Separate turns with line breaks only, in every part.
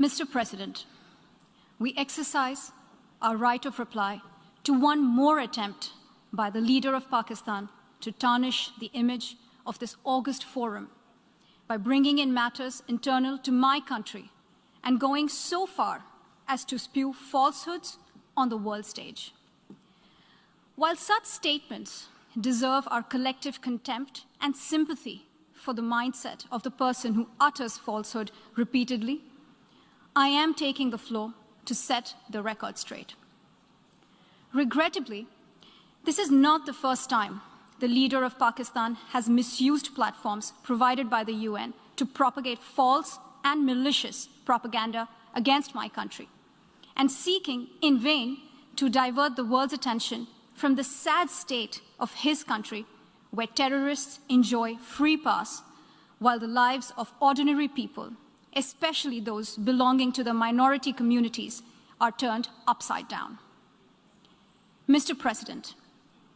Mr. President, we exercise our right of reply to one more attempt by the leader of Pakistan to tarnish the image of this August forum by bringing in matters internal to my country and going so far as to spew falsehoods on the world stage. While such statements deserve our collective contempt and sympathy for the mindset of the person who utters falsehood repeatedly, I am taking the floor to set the record straight. Regrettably, this is not the first time the leader of Pakistan has misused platforms provided by the UN to propagate false and malicious propaganda against my country, and seeking in vain to divert the world's attention from the sad state of his country, where terrorists enjoy free pass while the lives of ordinary people, especially those belonging to the minority communities, are turned upside down. Mr. President,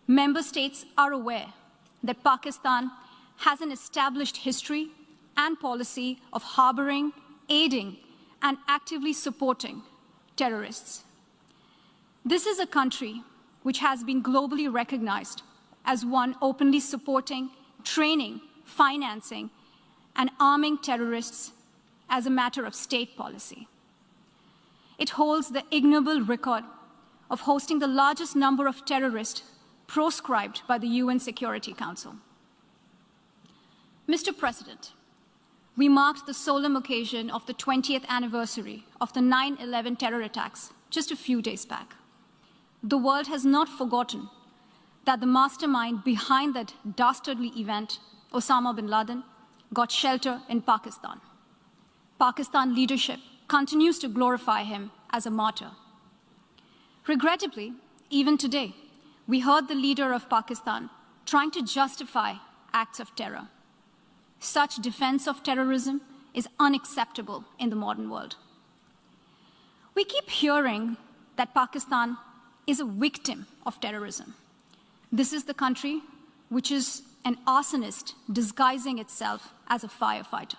member states are aware that Pakistan has an established history and policy of harboring, aiding, and actively supporting terrorists. This is a country which has been globally recognized as one openly supporting, training, financing, and arming terrorists as a matter of state policy. It holds the ignoble record of hosting the largest number of terrorists proscribed by the UN Security Council. Mr. President, we marked the solemn occasion of the 20th anniversary of the 9/11 terror attacks just a few days back. The world has not forgotten that the mastermind behind that dastardly event, Osama bin Laden, got shelter in Pakistan. Pakistan leadership continues to glorify him as a martyr. Regrettably, even today, we heard the leader of Pakistan trying to justify acts of terror. Such defense of terrorism is unacceptable in the modern world. We keep hearing that Pakistan is a victim of terrorism. This is the country which is an arsonist disguising itself as a firefighter.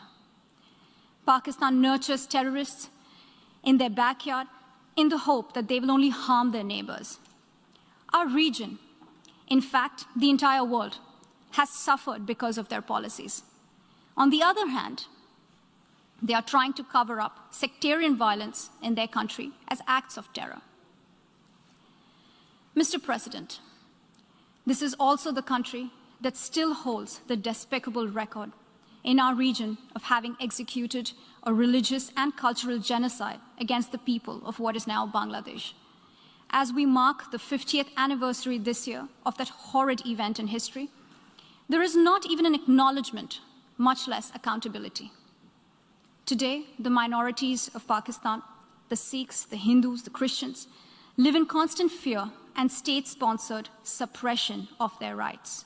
Pakistan nurtures terrorists in their backyard in the hope that they will only harm their neighbors. Our region, in fact, the entire world, has suffered because of their policies. On the other hand, they are trying to cover up sectarian violence in their country as acts of terror. Mr. President, this is also the country that still holds the despicable record in our region of having executed a religious and cultural genocide against the people of what is now Bangladesh. As we mark the 50th anniversary this year of that horrid event in history, there is not even an acknowledgement, much less accountability. Today, the minorities of Pakistan, the Sikhs, the Hindus, the Christians, live in constant fear and state-sponsored suppression of their rights.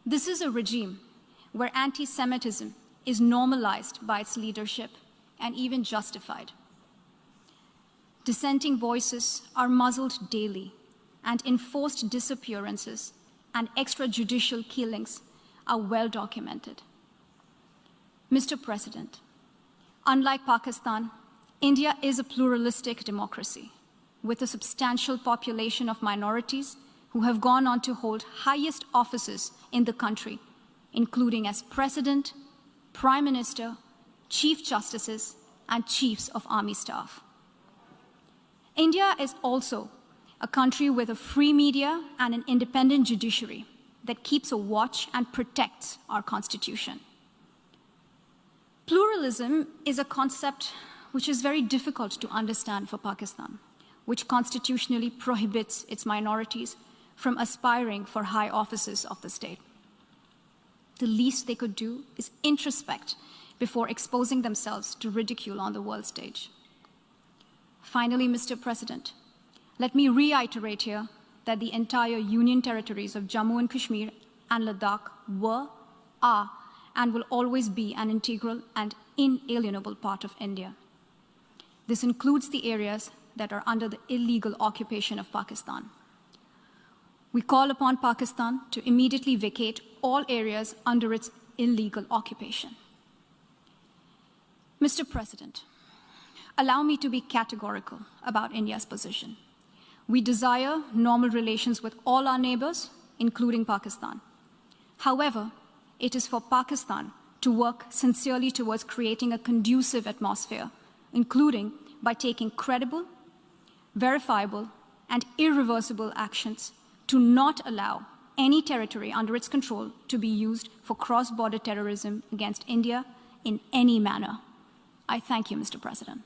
This is a regime where anti-Semitism is normalized by its leadership and even justified. Dissenting voices are muzzled daily, and enforced disappearances and extrajudicial killings are well documented. Mr. President, unlike Pakistan, India is a pluralistic democracy with a substantial population of minorities who have gone on to hold highest offices in the country, including as President, Prime Minister, Chief Justices, and Chiefs of Army Staff. India is also a country with a free media and an independent judiciary that keeps a watch and protects our Constitution. Pluralism is a concept which is very difficult to understand for Pakistan, which constitutionally prohibits its minorities from aspiring for high offices of the state. The least they could do is introspect before exposing themselves to ridicule on the world stage. Finally, Mr. President, let me reiterate here that the entire Union territories of Jammu and Kashmir and Ladakh were, are, and will always be an integral and inalienable part of India. This includes the areas that are under the illegal occupation of Pakistan. We call upon Pakistan to immediately vacate all areas under its illegal occupation. Mr. President, Allow me to be categorical about India's position. We desire normal relations with all our neighbors, including Pakistan. However, it is for Pakistan to work sincerely towards creating a conducive atmosphere, including by taking credible, verifiable, and irreversible actions to not allow any territory under its control to be used for cross-border terrorism against India in any manner. I thank you, Mr. President.